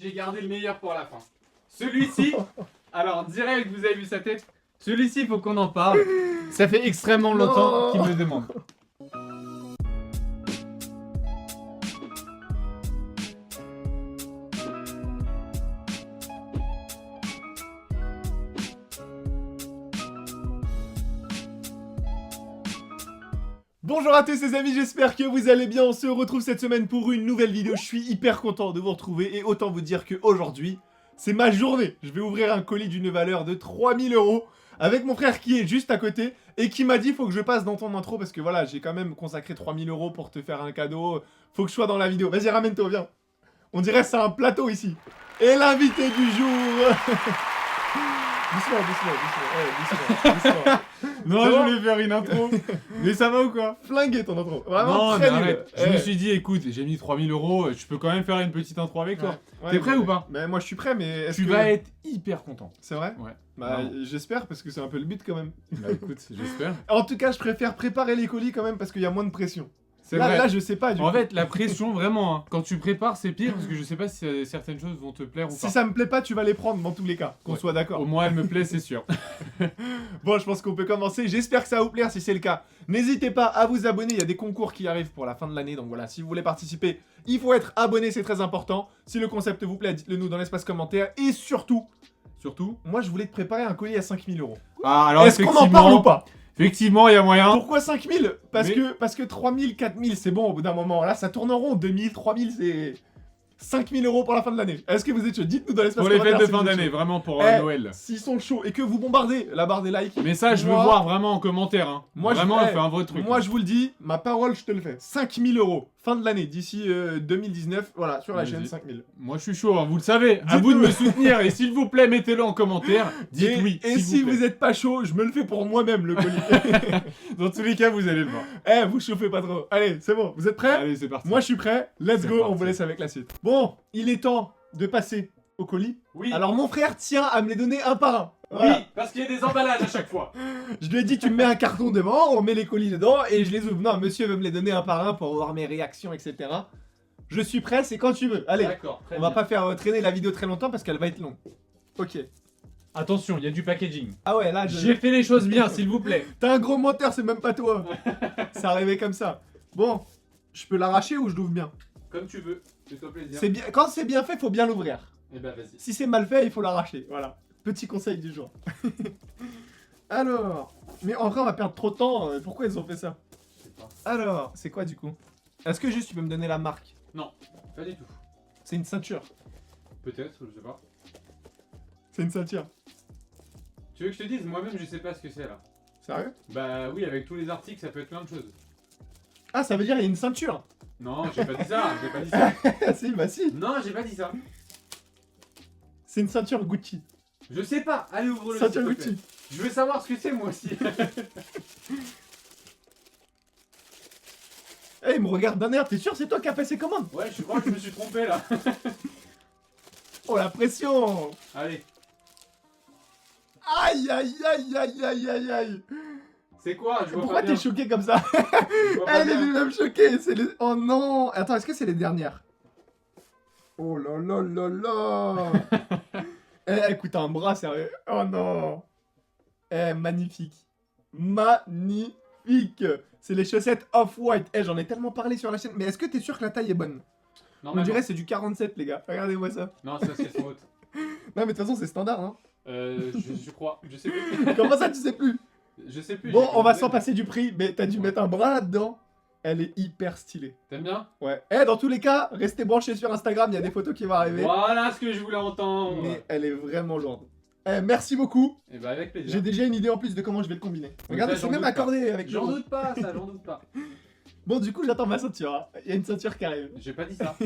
J'ai gardé le meilleur pour la fin. Celui-ci, alors direct, vous avez vu sa tête. Celui-ci, il faut qu'on en parle. Ça fait extrêmement longtemps qu'il me demande. Bonjour à tous les amis, j'espère que vous allez bien. On se retrouve cette semaine pour une nouvelle vidéo. Je suis hyper content de vous retrouver et autant vous dire qu'aujourd'hui, c'est ma journée. Je vais ouvrir un colis d'une valeur de 3000 € avec mon frère qui est juste à côté et qui m'a dit faut que je passe dans ton intro parce que voilà, j'ai quand même consacré 3000 € pour te faire un cadeau. Faut que je sois dans la vidéo. Vas-y, ramène-toi, viens. On dirait que c'est un plateau ici. Et l'invité du jour. Doucement. Non, je voulais faire une intro. Mais ça va ou quoi? Flinguer ton intro. Vraiment Non, très mais nul. arrête. Je me suis dit, écoute, j'ai mis 3000 €, je peux quand même faire une petite intro avec toi. T'es prêt ou pas? Mais moi je suis prêt, mais est-ce Tu que... vas être hyper content. C'est vrai? Ouais. Bah Vraiment. j'espère parce que c'est un peu le but quand même. Bah écoute, j'espère. En tout cas, je préfère préparer les colis quand même parce qu'il y a moins de pression. C'est Là, vrai. là, je sais pas du En coup. fait, la pression, vraiment, hein, quand tu prépares, c'est pire parce que je sais pas si certaines choses vont te plaire ou Si pas. ça me plaît pas, tu vas les prendre dans tous les cas, qu'on Ouais. soit d'accord. Au moins, elle me plaît, c'est sûr. Bon, je pense qu'on peut commencer. J'espère que ça va vous plaire si c'est le cas. N'hésitez pas à vous abonner. Il y a des concours qui arrivent pour la fin de l'année. Donc voilà, si vous voulez participer, il faut être abonné, c'est très important. Si le concept vous plaît, dites-le nous dans l'espace commentaire. Et surtout, moi je voulais te préparer un colis à 5000 €. Ah, alors Est-ce qu'on en parle ou pas? Effectivement, il y a moyen. Pourquoi 5000? Parce Mais- que 3000, 4000, c'est bon au bout d'un moment. Là, ça tourne en rond. 2000, 3000, c'est 5000 € pour la fin de l'année. Est-ce que vous êtes chaud? Dites-nous dans l'espace Pour les commentaire fêtes de si fin vous êtes d'année, chaud. vraiment pour Eh, Noël. S'ils sont chauds et que vous bombardez la barre des likes, Mais ça, je veux moi- voir vraiment en commentaire. Hein. Moi, vraiment, je, on fait un vrai truc. moi je vous le dis, ma parole, je te le fais. 5000 €, fin de l'année, d'ici 2019, voilà, sur la Vas-y. chaîne 5000. Moi, je suis chaud, hein, vous le savez. À vous de me soutenir. Et s'il vous plaît, mettez-le en commentaire. Dites Et, oui. et s'il si plaît. vous êtes pas chaud, je me le fais pour moi-même, le colis. Dans tous les cas, vous allez le voir. Eh, vous chauffez pas trop. Allez, c'est bon, vous êtes prêts? Allez, c'est parti. Moi, je suis prêt. Let's C'est go, on parti. vous laisse avec la suite. Bon, il est temps de passer au colis. Oui. Alors, mon frère tient à me les donner un par un. Voilà. Oui, parce qu'il y a des emballages à chaque fois. Je lui ai dit, tu me mets un carton devant, on met les colis dedans et je les ouvre. Non, monsieur veut me les donner un par un pour voir mes réactions, etc. Je suis prêt, c'est quand tu veux. Allez, D'accord. Très on va bien. pas faire traîner la vidéo très longtemps parce qu'elle va être longue. Ok. Attention, il y a du packaging. Ah ouais, là, J'ai fait les choses bien, s'il vous plaît. T'as un gros menteur, c'est même pas toi. C'est arrivé comme ça. Bon, je peux l'arracher ou je l'ouvre bien? Comme tu veux. Fais-toi plaisir. C'est bien. Quand c'est bien fait, faut bien l'ouvrir. Eh ben, vas-y. Si c'est mal fait, il faut l'arracher. Voilà. Petit conseil du jour. Alors, mais en vrai, on va perdre trop de temps. Pourquoi ils ont fait ça? Je sais pas. Alors, c'est quoi du coup? Est-ce que juste tu peux me donner la marque? Non, pas du tout. C'est une ceinture. Peut-être, je sais pas. C'est une ceinture. Tu veux que je te dise? Moi-même, je sais pas ce que c'est là. Sérieux? Bah oui, avec tous les articles, ça peut être plein de choses. Ah, ça veut dire il y a une ceinture. Non, j'ai pas dit ça. J'ai pas dit ça. Si, bah si. Non, j'ai pas dit ça. C'est une ceinture Gucci. Je sais pas. Allez, ouvre-le. Ceinture s'il te plaît. Gucci. Je veux savoir ce que c'est moi aussi. Eh, il me regarde d'un air. T'es sûr c'est toi qui as fait ces commandes? Ouais, je crois que je me suis trompé là. Oh, la pression. Allez, Aïe, aïe, aïe, aïe, aïe, aïe, aïe. c'est quoi? Je vois Pourquoi pas bien. t'es choqué comme ça? Je vois pas Elle est bien. lui-même choquée. C'est les... Oh non. Attends, est-ce que c'est les dernières? Oh là là là là. Eh, écoute, un bras, sérieux. Oh non. Eh, magnifique. Magnifique. C'est les chaussettes Off-White. Eh, j'en ai tellement parlé sur la chaîne. Mais est-ce que t'es sûr que la taille est bonne? Non, On dirait c'est du 47, les gars. Regardez-moi ça. Non, ça c'est faute. Non, mais de toute façon, c'est standard, hein. Je crois. Je sais plus. Comment ça, tu sais plus? Je sais plus. Bon, j'ai on va commandé, s'en mais- passer du prix. Mais t'as dû Ouais. mettre un bras là-dedans. Elle est hyper stylée. T'aimes bien? Ouais. Eh, dans tous les cas, restez branchés sur Instagram. Il y a des photos qui vont arriver. Voilà ce que je voulais entendre. Mais elle est vraiment lourde. Eh, merci beaucoup. Et bah avec plaisir. J'ai déjà une idée en plus de comment je vais le combiner. Regardez, ça, c'est j'en même doute accordé avec le J'en rose. doute pas, ça, j'en doute pas. Bon, du coup, j'attends ma ceinture. Hein. Il y a une ceinture qui arrive. J'ai pas dit ça.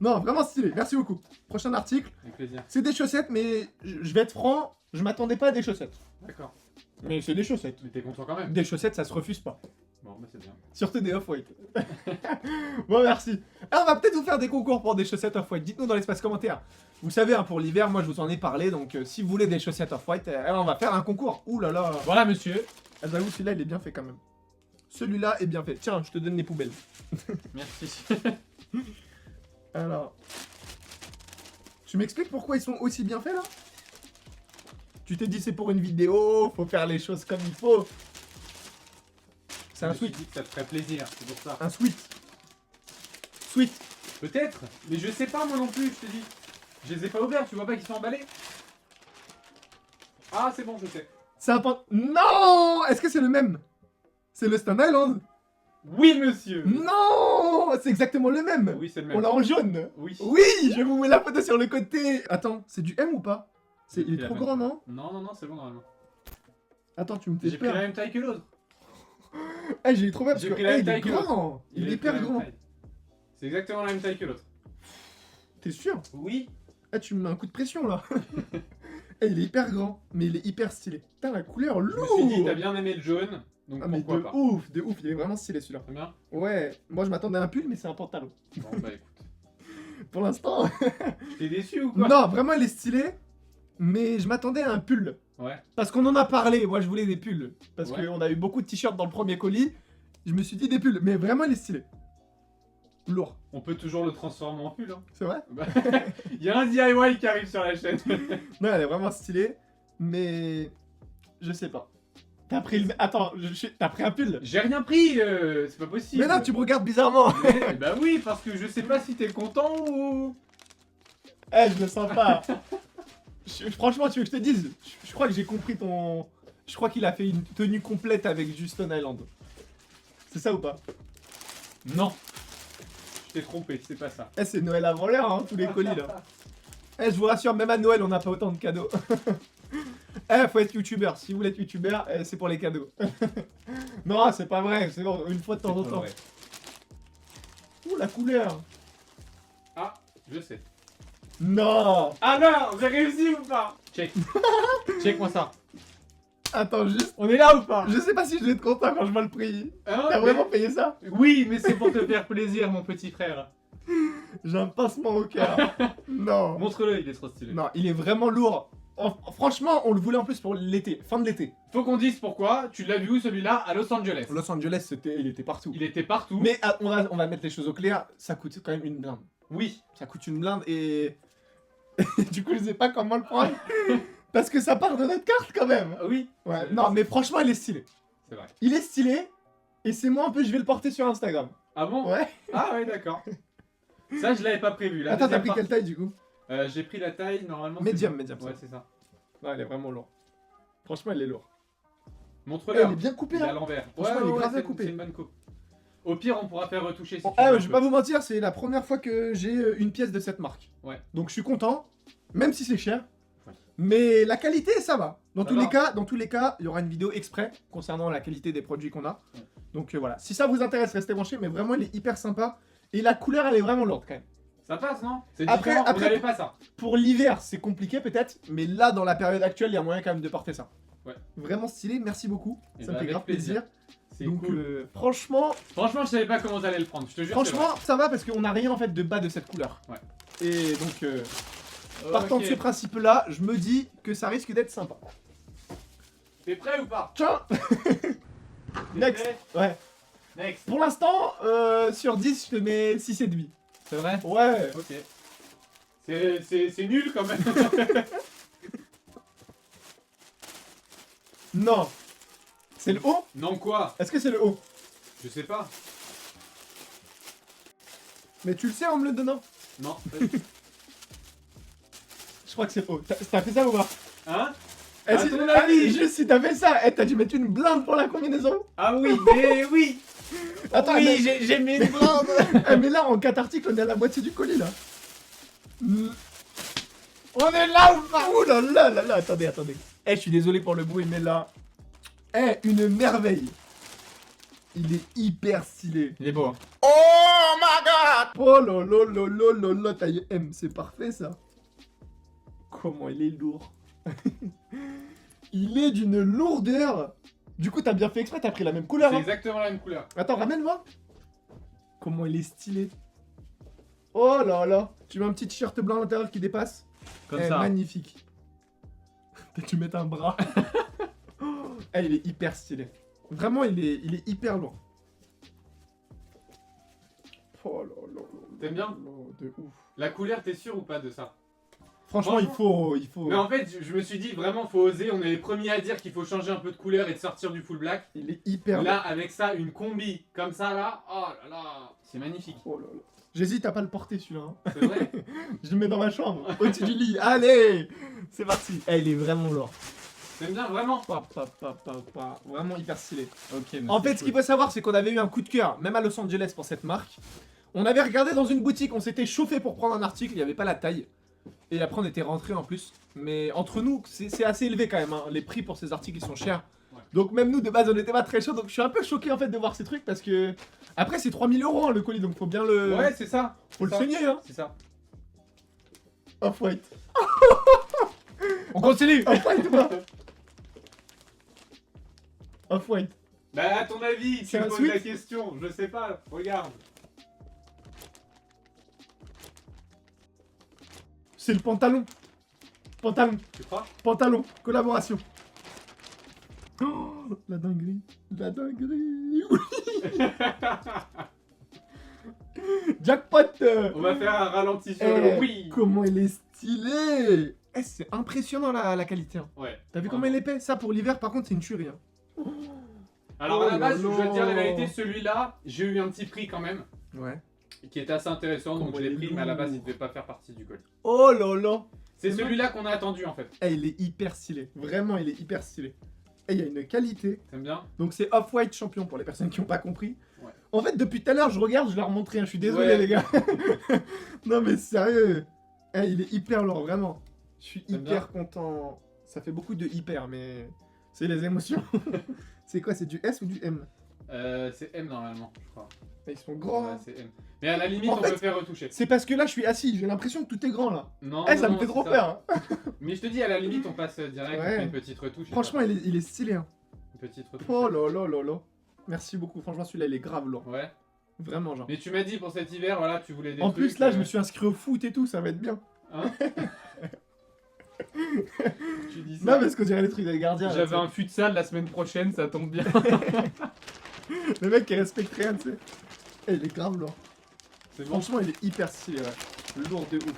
Non, vraiment stylé. Merci beaucoup. Prochain article. Avec plaisir. C'est des chaussettes, mais je vais être franc, je m'attendais pas à des chaussettes. D'accord. Mais c'est des chaussettes. Mais t'es content quand même. Des chaussettes, ça se refuse pas. Bon, bah c'est bien. Surtout des off-white. Bon, merci. Alors, on va peut-être vous faire des concours pour des chaussettes off-white. Dites-nous dans l'espace commentaire. Vous savez, hein, pour l'hiver, moi je vous en ai parlé. Donc, si vous voulez des chaussettes off-white, on va faire un concours. Ouh là là. Voilà, monsieur. Ah, j'avoue, celui-là, il est bien fait quand même. Celui-là est bien fait. Tiens, je te donne les poubelles. Merci. Alors. Tu m'expliques pourquoi ils sont aussi bien faits là? Tu t'es dit c'est pour une vidéo, faut faire les choses comme il faut. C'est un Je me suis sweat. dit que ça te ferait plaisir, c'est pour ça. Un sweat. Sweet. Peut-être, mais je sais pas moi non plus, je te dis. Je les ai pas ouverts, tu vois pas qu'ils sont emballés? Ah, c'est bon, je sais. C'est un pan... Non! Est-ce que c'est le même? C'est le Stone Island? Oui, monsieur! Non! C'est exactement le même! Oui, c'est le On même. l'a en jaune! Oui. Oui! Je vous mets la photo sur le côté! Attends, c'est du M ou pas? J'ai Il pris est la trop même grand, taille. non? Non, non, non, c'est bon normalement. Attends, tu me fais J'ai pris la peur. même taille que l'autre. Eh, j'ai eu trop peur parce J'ai que pris la eh, même il est taille que l'autre. grand! Il est J'ai pris la hyper même grand! taille. C'est exactement la même taille que l'autre. T'es sûr? Oui. Ah, tu me mets un coup de pression là! Eh, il est hyper grand, mais il est hyper stylé. Putain, la couleur, Je me suis dit, lourd! t'as bien aimé le jaune, donc Ah, mais de pourquoi pas. ouf, de ouf, il est vraiment stylé celui-là. Très bien. Ouais, moi je m'attendais à un pull, mais c'est un pantalon. Bon, bah écoute. Pour l'instant. T'es déçu ou quoi? Non, vraiment, il est stylé, mais je m'attendais à un pull. Ouais. Parce qu'on en a parlé, moi je voulais des pulls. Parce Ouais. qu'on a eu beaucoup de t-shirts dans le premier colis. Je me suis dit des pulls, mais vraiment il est stylé. Lourd, On peut toujours le transformer en pull. Hein. c'est vrai? Bah, il y a un DIY qui arrive sur la chaîne. Non, elle est vraiment stylée, mais je sais pas. T'as pris le... Attends, t'as pris un pull? J'ai rien pris, c'est pas possible. Mais non, tu me regardes bizarrement. Bah oui, parce que je sais pas si t'es content ou... Eh, je le sens pas. Franchement, tu veux que je te dise? Je crois que j'ai compris ton... Je crois qu'il a fait une tenue complète avec du Stone Island. C'est ça ou pas? Non. Je t'ai trompé, c'est pas ça. Eh, c'est Noël avant l'heure, hein, tous les colis là. Eh, je vous rassure, même à Noël, on n'a pas autant de cadeaux. Eh, faut être youtubeur. Si vous voulez être youtubeur, c'est pour les cadeaux. Non, c'est pas vrai, c'est bon, une fois de temps en temps. Ouh, la couleur. Ah, je sais. Non. Alors, j'ai réussi ou pas? Check. Check-moi ça. Attends, juste. On est là ou pas? Je sais pas si je vais être content quand je vois le prix. Hein, T'as mais- vraiment payé ça? Oui, mais c'est pour te faire plaisir, mon petit frère. J'ai un pincement au cœur. Non. Montre-le, il est trop stylé. Non, il est vraiment lourd. Franchement, on le voulait en plus pour l'été, fin de l'été. Faut qu'on dise pourquoi. Tu l'as vu où celui-là? À Los Angeles. Los Angeles, il était partout. Il était partout. Mais on va mettre les choses au clair, ça coûte quand même une blinde. Oui. Ça coûte une blinde et... du coup, je sais pas comment le prendre. Parce que ça part de notre carte quand même. Ah oui. Ouais, non, mais franchement, il est stylé. C'est vrai. Il est stylé, et c'est moi un peu, je vais le porter sur Instagram. Ah bon? Ouais. Ah ouais, d'accord. Ça, je l'avais pas prévu. La Attends, t'as deuxième pris partie- quelle taille du coup? J'ai pris la taille, normalement. Médium, c'est- médium, Ouais, ça. c'est ça. Ouais, il est vraiment lourd. Franchement, il est lourd. Montre-le. Ouais, il est bien coupé Il est à là. l'envers. Franchement, il est grave c'est- bien coupé. C'est une bonne coupe. Au pire, on pourra faire retoucher si Bon, tu veux. je un vais peu. pas vous mentir, c'est la première fois que j'ai une pièce de cette marque. Ouais. Donc je suis content, même si c'est cher. Ouais. Mais la qualité, ça va. Dans Ça tous va. les cas, il y aura une vidéo exprès concernant la qualité des produits qu'on a. Ouais. Donc voilà. Si ça vous intéresse, restez branchés. Mais vraiment, il est hyper sympa. Et la couleur, elle est vraiment lourde quand même. Ça passe, non? C'est Après- différent, après- on n'avait pas ça. Pour l'hiver, c'est compliqué peut-être. Mais là, dans la période actuelle, il y a moyen quand même de porter ça. Ouais. Vraiment stylé. Merci beaucoup. Et Ça bah, me fait avec grave plaisir. C'est Donc cool. franchement, Franchement, je savais pas comment t'allais le prendre, je te jure. franchement, ça va parce qu'on n'a rien en fait de bas de cette couleur. Ouais. Et donc. c'est vrai. Partant de Ok. ce principe-là, je me dis que ça risque d'être sympa. T'es prêt ou pas? Tiens. T'es Next. prêt? Ouais. Next. Pour l'instant, sur 10, je te mets 6,5. C'est vrai? Ouais. Ok. C'est nul quand même. Non. C'est le haut? Non quoi? Est-ce que c'est le haut? Je sais pas. Mais tu le sais en me le donnant? Non. Je crois que c'est le haut. T'as fait ça ou pas? Hein? Eh, À si- ton avis. juste si t'as fait ça, t'as dû mettre une blinde pour la combinaison? Ah oui, mais oui. Attends, oui, mais... j'ai mis une blinde. mais là, en 4 articles, on est à la moitié du colis, là. On est là ou pas? Ouh là là là là, attendez. Je suis désolé pour le bruit, mais là... une merveille. Il est hyper stylé. Il est beau. Hein. Oh my god! Oh là, taille M, c'est parfait ça. Comment il est lourd. Il est d'une lourdeur. Du coup, t'as bien fait exprès, t'as pris la même couleur. C'est Hein. exactement la même couleur. Attends, ramène-moi. Comment il est stylé. Oh là là. Tu mets un petit t-shirt blanc à l'intérieur qui dépasse. Comme ça. Magnifique. Peut-être tu mets un bras. Il est hyper stylé. Vraiment, il est hyper lourd. Oh là là là. T'aimes bien? là, de ouf. La couleur, t'es sûr ou pas de ça? Franchement, il faut. Mais en fait, je me suis dit vraiment, faut oser. On est les premiers à dire qu'il faut changer un peu de couleur et de sortir du full black. Il est hyper. Là, avec ça, une combi comme ça, là, oh là là, c'est magnifique. Oh là là. J'hésite à pas le porter celui-là. Hein. C'est vrai. Je le mets dans ma chambre, au-dessus du lit. Allez, c'est parti. Eh, il est vraiment lourd. T'aimes bien, vraiment? Vraiment hyper stylé. Ok. En fait, ce qu'il faut savoir, c'est qu'on avait eu un coup de cœur, même à Los Angeles pour cette marque. On avait regardé dans une boutique, on s'était chauffé pour prendre un article, il n'y avait pas la taille. Et après, on était rentré en plus. Mais entre nous, c'est assez élevé quand même. Hein. Les prix pour ces articles, ils sont chers. Ouais. Donc, même nous, de base, on n'était pas très chaud. Donc, je suis un peu choqué en fait de voir ces trucs parce que. Après, c'est 3000 € hein, le colis, donc faut bien le. Ouais, c'est ça. Faut le saigner, hein. C'est ça. Off-white. On continue. Off-white ou pas? Off-white. Bah, à ton avis, C'est tu un me poses sweat la question. Je sais pas. Regarde. C'est le pantalon. Pantalon. Tu crois? Pantalon. Collaboration. Oh, la dinguerie. La dinguerie. Oui. Jackpot. On va faire un ralenti sur Eh, le oui. Comment il est stylé. Eh, c'est impressionnant la qualité. Hein. Ouais. T'as vu comment il est épais? Ça pour l'hiver par contre c'est une tuerie. Hein. Alors Oh à la là base, je là. dois te dire la vérité, celui-là, j'ai eu un petit prix quand même, Ouais. qui était assez intéressant, donc Comment je l'ai il est pris, mais à la base, lourd. il devait pas faire partie du colis. Oh là là. C'est celui-là qu'on a attendu en fait. Eh, il est hyper stylé. Vraiment il est hyper stylé. Et il y a une qualité. T'aimes bien? Donc c'est Off-White champion pour les personnes qui n'ont pas compris. Ouais. En fait depuis tout à l'heure je regarde, je leur montre rien. Je suis désolé Ouais. les gars. Non mais sérieux. Eh, il est hyper lourd vraiment. Je suis T'aimes hyper content. Ça fait beaucoup de hyper mais c'est les émotions. C'est quoi? C'est du S ou du M? C'est M normalement, je crois. Ils sont grands. Ouais, Hein. c'est M. Mais à la limite, En on fait- peut faire retoucher. C'est parce que là je suis assis, j'ai l'impression que tout est grand là. Non, Eh, ça non, me fait c'est trop ça. peur. Hein. Mais je te dis, à la limite, on passe direct, on Ouais. fait une petite retouche. et Franchement voilà. il est stylé. Hein. Une petite retouche. Oh là là là là. Merci beaucoup. Franchement celui-là il est grave lourd. Ouais. Vraiment genre. Mais tu m'as dit pour cet hiver, voilà, tu voulais des En trucs, plus là je me suis inscrit au foot et tout, ça va être bien. Hein Tu dis ça. Non parce qu'on dirait les trucs des gardiens. là, J'avais tu un futsal la semaine prochaine, ça tombe bien. sais. Le mec qui respecte rien, tu sais. Eh, il est grave lourd. C'est bon. Franchement il est hyper stylé ouais. Lourd de ouf.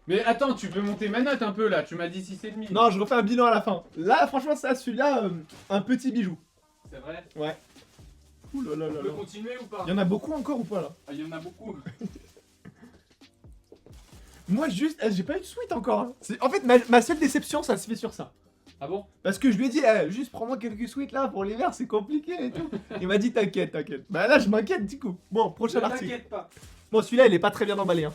Mais attends, tu peux monter ma note un peu là, tu m'as dit 6,5. Non je refais un bilan à la fin. Là franchement ça celui-là un petit bijou. C'est vrai. Ouais. Ouh là là On là peut là. continuer ou pas? Il y en a beaucoup encore ou pas là? Ah, il y en a beaucoup. Moi juste, j'ai pas eu de suite encore. Hein. En fait ma seule déception ça se fait sur ça. Ah bon? Parce que je lui ai dit, juste prends-moi quelques sweets là pour l'hiver, c'est compliqué et tout. Il m'a dit, t'inquiète, t'inquiète. Bah là, je m'inquiète du coup. Bon, prochain Ne article. t'inquiète pas. Bon, celui-là, il est pas très bien emballé. Hein.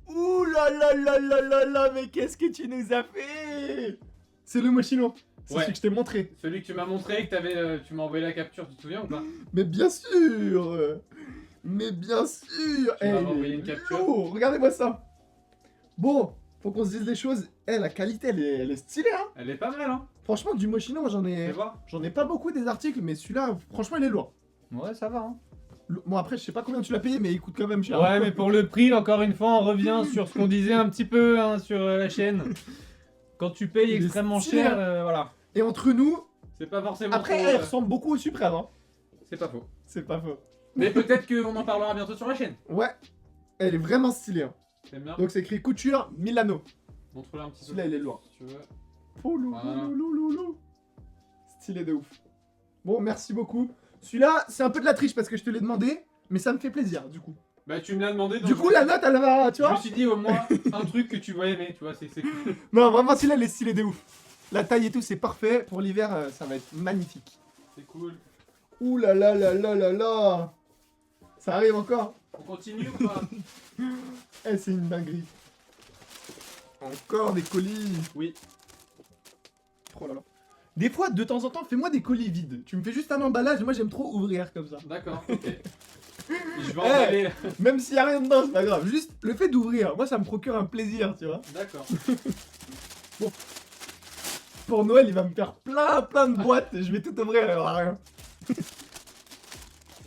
Ouh là là là là là là, mais qu'est-ce que tu nous as fait? C'est le Moschino. C'est Ouais. celui que je t'ai montré. Celui que tu m'as montré, que tu m'as envoyé la capture, tu te souviens ou pas? Mais bien sûr. Mais bien sûr. Tu m'as il envoyé est une capture. lourd. Regardez-moi ça. Bon, faut qu'on se dise les choses. La qualité, elle est stylée. Hein. Elle est pas mal, hein? Franchement, du Moschino, moi Tu vois? j'en ai pas beaucoup des articles, mais celui-là, franchement, il est lourd. Ouais, ça va, hein. Bon, après, je sais pas combien tu l'as payé, mais il coûte quand même cher. Ouais, mais pour le prix, encore une fois, on revient sur ce qu'on disait un petit peu hein, sur la chaîne. Quand tu payes Il est extrêmement stylé, cher, hein. voilà. Et entre nous, C'est pas forcément après, trop, elle ressemble beaucoup au Suprême. Hein. C'est pas faux. C'est pas faux. Mais peut-être qu'on en parlera bientôt sur la chaîne. Ouais, elle est vraiment stylée. Hein. T'aimes bien? Donc, c'est écrit couture Milano. Montre-le un petit peu. Celui-là, il est lourd. Si tu veux. Oh lou, Voilà. lou, lou, lou, lou. Stylé de ouf. Bon, merci beaucoup. Celui-là, c'est un peu de la triche parce que je te l'ai demandé, mais ça me fait plaisir du coup. Bah, tu me l'as demandé. Donc Du coup, la note, elle va, tu je me vois. suis dit au moins un truc que tu vas aimer, tu vois, c'est cool. Non, vraiment, celui-là, il est stylé de ouf. La taille et tout, c'est parfait. Pour l'hiver, ça va être magnifique. C'est cool. Ouh là là là là là là. Ça arrive encore. On continue ou pas? Eh, c'est une dinguerie. Encore des colis. Oui. Oh là là. Des fois, de temps en temps, fais-moi des colis vides. Tu me fais juste un emballage, moi j'aime trop ouvrir comme ça. D'accord, ok. Je vais Eh. emballer. Même s'il y a rien dedans, c'est pas grave. Juste le fait d'ouvrir, moi ça me procure un plaisir, tu vois. D'accord. Pour Noël, il va me faire plein de boîtes et je vais tout ouvrir, il y aura rien.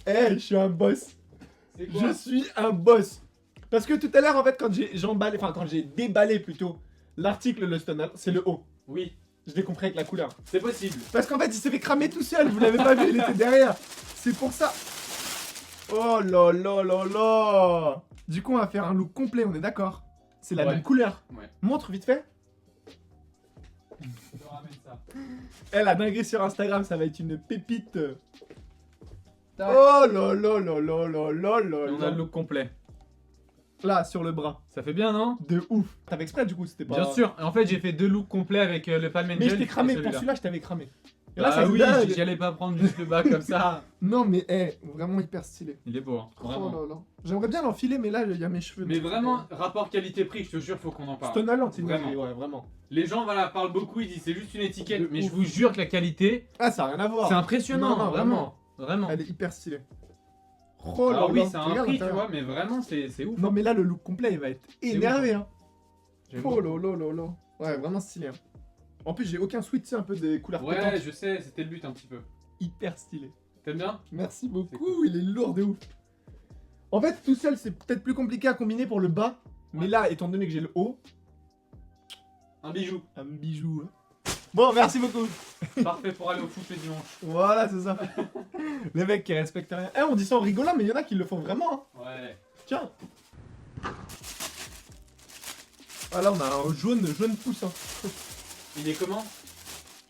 Eh, je suis un boss. C'est quoi? Je suis un boss. Parce que tout à l'heure, en fait, quand j'ai déballé plutôt l'article Lost and Lefound, c'est le haut. Oui, Je l'ai compris avec la couleur. c'est possible. Parce qu'en fait, il s'est fait cramer tout seul, vous l'avez pas vu, il était derrière. C'est pour ça. Oh là là là là. Du coup, on va faire un look complet, on est d'accord? C'est la Ouais. même couleur. Ouais. Montre vite fait. Je te ramène ça. Elle a dinguerie sur Instagram, ça va être une pépite. Tac. Oh là là là là là là là Et on a le là. look complet. Là, sur le bras. Ça fait bien, non? De ouf. T'avais exprès du coup, c'était pas... Bien sûr. En fait, j'ai fait 2 looks complets avec le Palm Angel. Mais je t'ai et cramé, pour celui-là. celui-là, je t'avais cramé. Et Bah ça oui, dingue. j'allais pas prendre juste le bas comme ça. Non mais, vraiment hyper stylé. Il est beau, hein. Vraiment. Oh là là. J'aimerais bien l'enfiler, mais là, il y a mes cheveux. Mais vraiment, rapport qualité-prix, je te jure, faut qu'on en parle. Stone Island, c'est une Vraiment. dinguerie, ouais, vraiment. Les gens voilà, parlent beaucoup, ils disent c'est juste une étiquette, De mais je ouf. vous jure que la qualité, Ah, ça a rien à voir. c'est impressionnant, Non, non, vraiment. Vraiment. Elle est hyper stylée. Oh là Alors oui, là, c'est un regarde prix, tu l'intérieur. vois, mais vraiment, c'est ouf. Non mais là, le look complet, il va être énervé, hein. J'aime Oh beaucoup. là là là là. Ouais, vraiment stylé. Hein. En plus, j'ai aucun sweat, c'est un peu des couleurs Ouais, pétantes. je sais, c'était le but un petit peu. Hyper stylé. T'aimes bien? Merci C'est beaucoup, cool. il est lourd de ouf. En fait, tout seul, c'est peut-être plus compliqué à combiner pour le bas. Mais Ouais. là, étant donné que j'ai le haut, Un bijou. un bijou. Hein. Bon, merci beaucoup. Parfait pour aller au foot le dimanche. Voilà, c'est ça. Les mecs qui respectent rien. Eh, on dit ça en rigolant, mais il y en a qui le font vraiment. Hein. Ouais. Tiens. Ah là, on a un jaune poussin. Il est comment?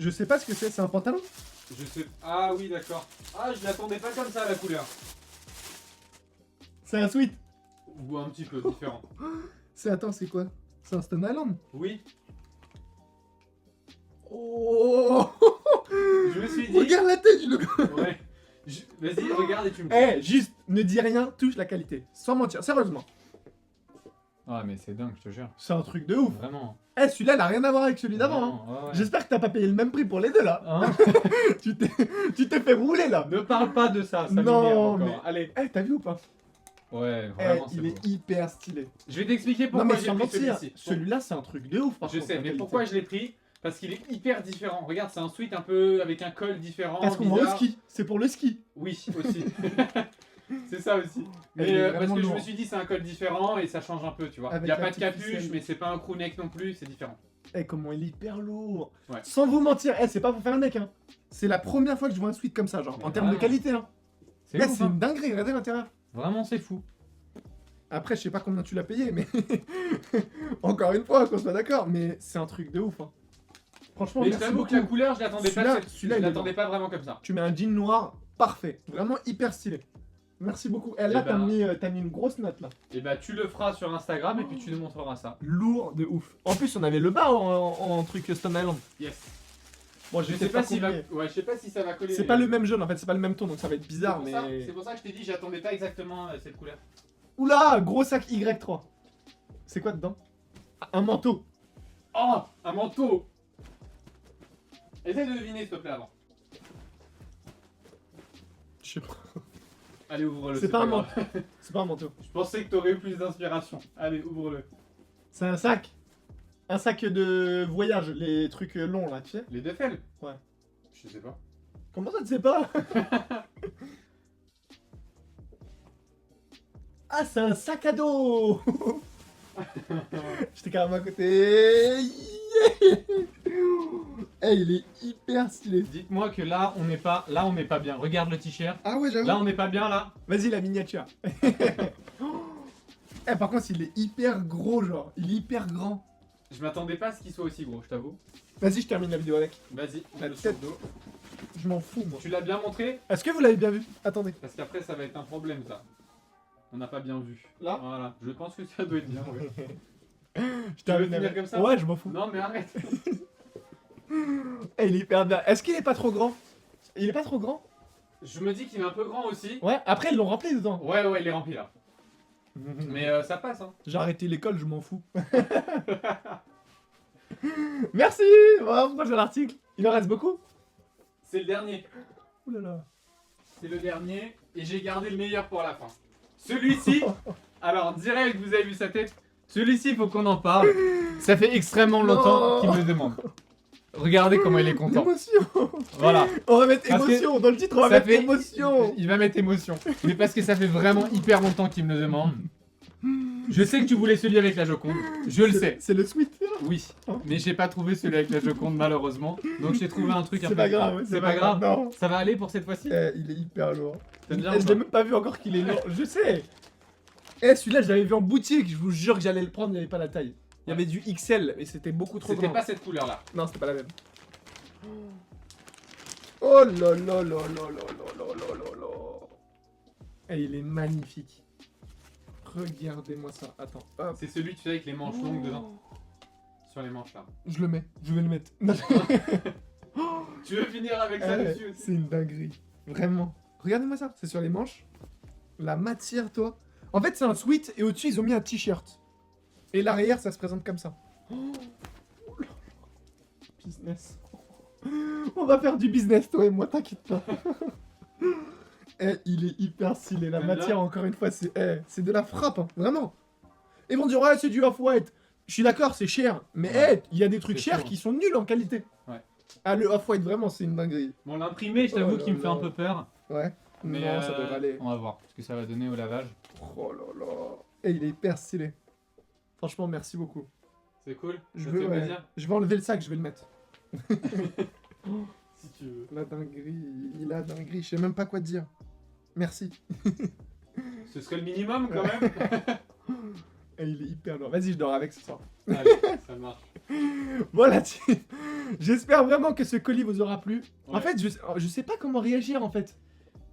Je sais pas ce que c'est un pantalon? Je sais. Ah oui, d'accord. Ah, je l'attendais pas comme ça, la couleur. C'est un sweat. Ou un petit peu différent. Attends, c'est quoi? C'est un Stone Island? Oui, Oh. je me suis dit. Regarde la tête du logo. Ouais. Vas-y, regarde et tu me dis. Eh, juste, ne dis rien, touche la qualité. Sans mentir, sérieusement. Ah, mais c'est dingue, je te jure. C'est un truc de ouf. Vraiment. Eh, celui-là, il a rien à voir avec celui d'avant. Hein. Vraiment, ouais, ouais. J'espère que t'as pas payé le même prix pour les deux là. Hein? tu t'es fait rouler là. Ne parle pas de ça, ça Non, m'énerve encore. mais- Allez. Eh, t'as vu ou pas? Ouais, Eh, vraiment, c'est il beau. est hyper stylé. Je vais t'expliquer Non, pourquoi mais j'ai sans pris mentir, celui-ci. celui-là, c'est un truc de ouf. Par Je contre, sais, la mais qualité. pourquoi je l'ai pris? Parce qu'il est hyper différent. Regarde, c'est un sweat un peu avec un col différent. Parce qu'on va au bizarre. ski. C'est pour le ski. Oui, aussi. c'est ça aussi. Mais Elle est parce vraiment que je me lourde. suis dit c'est un col différent et ça change un peu, tu vois. Il Avec n'y a la pas de petite capuche, ficelle. mais c'est pas un crew neck non plus, c'est différent. Eh, comment il est hyper lourd. Ouais. Sans vous mentir, eh, c'est pas pour faire le mec. Hein. C'est la première fois que je vois un sweat comme ça, genre, Mais en termes de vraiment. qualité. Hein. C'est Là, ouf, c'est hein. une dinguerie, regardez l'intérieur. Vraiment, c'est fou. Après, je sais pas combien tu l'as payé, mais encore une fois, qu'on soit d'accord, mais c'est un truc de ouf. Hein. Franchement, Mais je merci t'avoue beaucoup. que la couleur, je l'attendais pas. Celui-là- Je celui-là, il est l'attendais pas vraiment comme ça. Tu mets un jean noir, parfait. Vraiment hyper stylé. Merci beaucoup. Eh, là, Eh ben- t'as mis une grosse note là. Et bah, tu le feras sur Instagram et puis tu nous montreras ça. Lourd de ouf. En plus, on avait le bas en truc Stone Island. Yes. Bon, Je je sais pas si combiner. ouais, je sais pas si ça va coller. C'est pas le même jaune en fait, c'est pas le même ton donc ça va être bizarre C'est mais. pour ça- C'est pour ça que je t'ai dit, j'attendais pas exactement cette couleur. Oula, gros sac Y3. C'est quoi dedans? Ah, un manteau. Oh, un manteau. Essaye de deviner s'il te plaît avant. Je sais pas. Allez, ouvre-le. C'est pas un grave. manteau. C'est pas un manteau. Je pensais que t'aurais eu plus d'inspiration. Allez, ouvre-le. C'est un sac. Un sac de voyage, les trucs longs là, tu sais. Les Duffel? Ouais. Je sais pas. Comment ça, tu sais pas? Ah, c'est un sac à dos. J'étais carrément à côté. Yeah. Eh, il est hyper stylé. Dites-moi que là, on n'est pas bien. Regarde le t-shirt. Ah ouais, j'avoue. Là, on n'est pas bien là. Vas-y, la miniature. Eh, par contre, il est hyper gros, genre. Il est hyper grand. Je m'attendais pas à ce qu'il soit aussi gros, je t'avoue. Vas-y, je termine la vidéo avec. Vas-y, La mets-le sur le tête. dos. Je m'en fous, moi. Tu l'as bien montré? Est-ce que vous l'avez bien vu? Attendez. Parce qu'après, ça va être un problème ça. On n'a pas bien vu. Là Voilà, je pense que ça doit être bien. Ouais. Je Tu veux termine finir avec. comme ça? Ouais, je m'en fous. Non, mais arrête. Eh, il est hyper bien. Est-ce qu'il est pas trop grand? Il est pas trop grand? Je me dis qu'il est un peu grand aussi. Ouais, après, ils l'ont rempli dedans. Ouais, il est rempli là. Mais ça passe, hein. J'ai arrêté l'école, je m'en fous. Merci. Voilà pourquoi j'ai l'article. Il en reste beaucoup? C'est le dernier. Ouh là là. C'est le dernier. Et j'ai gardé le meilleur pour la fin. Celui-ci, alors direct, vous avez vu sa tête. Celui-ci, faut qu'on en parle. Ça fait extrêmement longtemps Non. qu'il me le demande. Regardez comment il est content. Émotion. Voilà. On va mettre Parce que émotion. Dans le titre, on va Ça mettre fait- émotion. Il va mettre émotion. Mais parce que ça fait vraiment hyper longtemps qu'il me le demande. Je sais que tu voulais celui avec la Joconde. Je le sais. C'est le sweat. Oui. Mais j'ai pas trouvé celui avec la Joconde malheureusement. Donc j'ai trouvé un truc un C'est peu. pas grave. C'est pas grave. Non. Ça va aller pour cette fois-ci? Eh, il est hyper lourd. T'aimes bien Eh, ou je pas l'ai même pas vu encore qu'il est lourd. Je sais. Eh, celui-là, je l'avais vu en boutique, je vous jure que j'allais le prendre, il n'y avait pas la taille. Il y avait du XL, mais c'était beaucoup trop C'était grand. pas cette couleur là. Non, c'était pas la même. Oh là là là là là là là là là. Eh, il est magnifique. Regardez-moi ça. Attends, hop. C'est celui, tu sais, avec les manches longues dedans. Sur les manches là. Je le mets, je vais le mettre. Tu veux finir avec ça Eh, dessus aussi? c'est une dinguerie. Vraiment. Regardez-moi ça, c'est sur les manches. La matière, toi. En fait, c'est un sweat et au-dessus, ils ont mis un t-shirt. Et l'arrière, ça se présente comme ça. Oh là là. Business. On va faire du business, toi et moi, t'inquiète pas. Eh, il est hyper stylé. La T'aimes matière, bien encore une fois, c'est de la frappe, hein, vraiment. Ils vont dire, ouais, c'est du off-white. Je suis d'accord, c'est cher. Mais Ouais. il y a des trucs C'est chers sûr. qui sont nuls en qualité. Ouais. Ah, le off-white, vraiment, c'est une dinguerie. Bon, l'imprimé, je t'avoue Oh qu'il me là fait un là. peu peur. Ouais. Mais non, ça devrait aller. on va voir ce que ça va donner au lavage. Oh là là. Et il est hyper stylé. Franchement, merci beaucoup. C'est cool. Je Ça te veux, fait ouais. plaisir Je vais enlever le sac, je vais le mettre. si tu veux. La dinguerie, la dinguerie, je sais même pas quoi te dire. Merci. Ce serait le minimum quand même. Et il est hyper lourd. Vas-y, je dors avec ce soir. Allez, ça marche. Voilà, team. J'espère vraiment que ce colis vous aura plu. En Ouais. fait, je sais pas comment réagir en fait.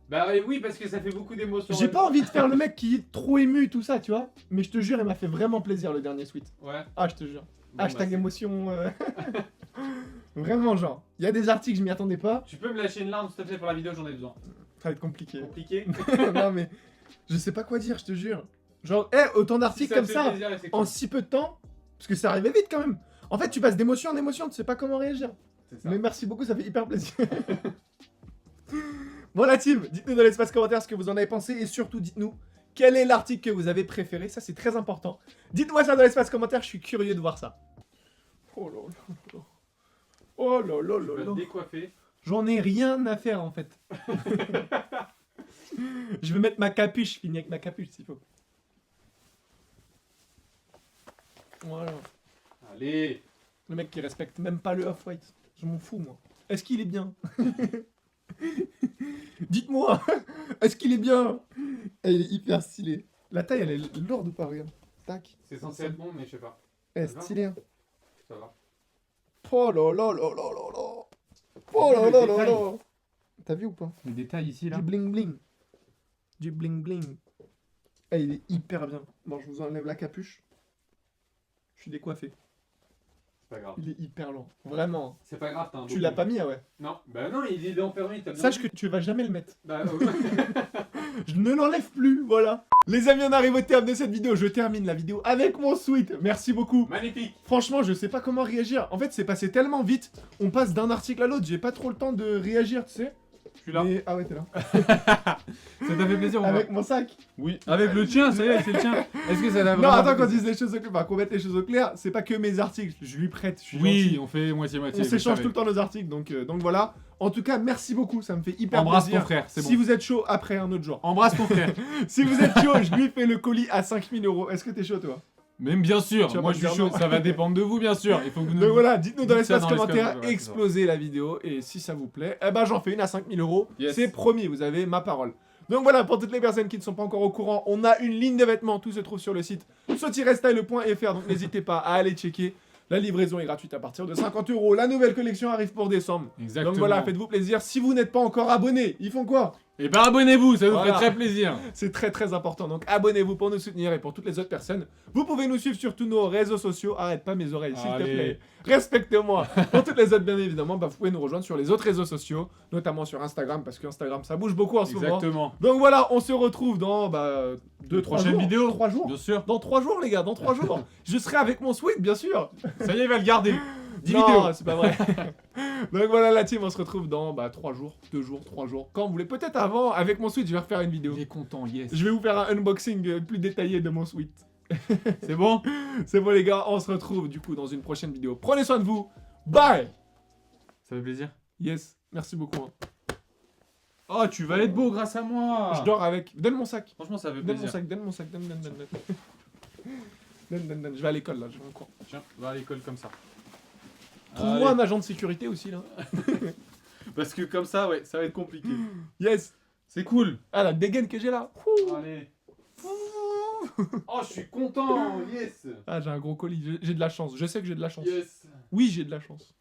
Bah oui, parce que ça fait beaucoup d'émotions. J'ai pas envie de faire le mec qui est trop ému, tout ça, tu vois. Mais je te jure, il m'a fait vraiment plaisir le dernier suite. Ouais. Ah, je te jure. Bon, Hashtag bah, émotion. Vraiment, genre. Il y a des articles, je m'y attendais pas. Tu peux me lâcher une larme s'il te plaît pour la vidéo, j'en ai besoin. Ça va être compliqué. Compliqué. Non, mais je sais pas quoi dire, je te jure. Genre, autant Si d'articles ça comme te fait ça, plaisir, c'est en cool. si peu de temps. Parce que ça arrivait vite quand même. En fait, tu passes d'émotion en émotion, tu sais pas comment réagir. C'est ça. Mais merci beaucoup, ça fait hyper plaisir. Bon la team, dites-nous dans l'espace commentaire ce que vous en avez pensé et surtout dites-nous quel est l'article que vous avez préféré, ça c'est très important. Dites-moi ça dans l'espace commentaire, je suis curieux de voir ça. Oh là là là. Oh là là Tu là vas là. te décoiffer. J'en ai rien à faire en fait. Je vais mettre ma capuche, je finis avec ma capuche s'il faut. Voilà. Allez. Le mec qui respecte même pas le off-white. Je m'en fous, moi. Est-ce qu'il est bien? Dites-moi. Est-ce qu'il est bien? Il est hyper stylé. La taille, elle est lourde ou pas? Regarde. Tac. C'est censé être bon, mais je sais pas. Stylé, hein. Ça va. Oh là là là là là là. Oh là là là là. T'as vu ou pas? Les détails ici, Du bling bling. Du bling bling. Il est hyper bien. Bon, je vous enlève la capuche. Je suis décoiffé. C'est pas grave. Il est hyper long. Vraiment. C'est pas grave, t'as un beau Tu l'as cul. pas mis, ah ouais. Non. Bah non, il est enfermé, t'as bien Sache vu. que tu vas jamais le mettre. Bah, Je ne l'enlève plus, voilà. Les amis, on arrive au terme de cette vidéo. Je termine la vidéo avec mon sweat. Merci beaucoup. magnifique. Franchement, je sais pas comment réagir. En fait, c'est passé tellement vite. On passe d'un article à l'autre. J'ai pas trop le temps de réagir, tu sais. Je suis là. Mais- Ah ouais, t'es là. Ça t'a fait plaisir ou pas? Avec mon sac. Oui. Avec le tien, ça y est, c'est le tien. Est-ce que ça t'a Non, vraiment attends, fait quand on plaisir? dise les choses au clair, qu'on mette les choses au clair, c'est pas que mes articles. Je lui prête. Je suis Oui, gentil. on fait moitié-moitié. On vous s'échange savez. tout le temps nos articles. Donc voilà. En tout cas, merci beaucoup. Ça me fait hyper Embrasse plaisir. ton frère, c'est Si bon. vous êtes chaud, après un autre jour. Embrasse ton frère. Si vous êtes chaud, je lui fais le colis à 5000 €. Est-ce que t'es chaud, toi? Même bien sûr, Tu vas moi pas je suis me dire chaud, non. ça va dépendre de vous bien sûr. Il faut que vous nous Donc voilà, dites-nous dans dites ça l'espace dans l'espace commentaire, commentaire, explosez la vidéo et si ça vous plaît, eh ben j'en fais une à 5000 €. Yes. C'est promis, vous avez ma parole. Donc voilà, pour toutes les personnes qui ne sont pas encore au courant, on a une ligne de vêtements, tout se trouve sur le site saut-style.fr, donc n'hésitez pas à aller checker. La livraison est gratuite à partir de 50 €. La nouvelle collection arrive pour décembre. Exactement. Donc voilà, faites-vous plaisir. Si vous n'êtes pas encore abonné, ils font quoi? Et ben abonnez-vous, ça nous Voilà. fait très plaisir. C'est très très important, donc abonnez-vous pour nous soutenir et pour toutes les autres personnes. Vous pouvez nous suivre sur tous nos réseaux sociaux. Arrête pas mes oreilles, s'il te Allez. plaît. Respecte-moi. Pour toutes les autres, bien évidemment, bah, vous pouvez nous rejoindre sur les autres réseaux sociaux, notamment sur Instagram, parce qu'Instagram ça bouge beaucoup en ce moment. Exactement. Donc voilà, on se retrouve dans 2-3 Prochaine jours. vidéo. 3 jours. Bien sûr. Dans 3 jours, les gars, dans 3 jours. Je serai avec mon sweat, bien sûr. Ça y est, il va le garder. 10 Non, vidéos. c'est pas vrai. Donc voilà la team, on se retrouve dans 3 jours, 2 jours, 3 jours. Quand vous voulez, peut-être avant, avec mon sweat, je vais refaire une vidéo. Il est content, yes. Je vais vous faire un unboxing plus détaillé de mon sweat. C'est bon? C'est bon les gars, on se retrouve du coup dans une prochaine vidéo. Prenez soin de vous. Bye. Ça fait plaisir. Yes, merci beaucoup. hein. Oh, tu vas être beau grâce à moi. Je dors avec. Donne mon sac. Franchement, ça fait Donne mon plaisir. sac, donne mon sac, donne. Donne. Je vais à l'école là, je vais en cours. Tiens, va à l'école comme ça. Trouve-moi Allez. un agent de sécurité aussi là. Parce que comme ça, ouais, ça va être compliqué. Yes. C'est cool. Ah la dégaine que j'ai là. Ouh. Allez. Ouh. Oh, je suis content. Yes. Ah, j'ai un gros colis. J'ai de la chance. Je sais que j'ai de la chance. Yes. Oui, j'ai de la chance.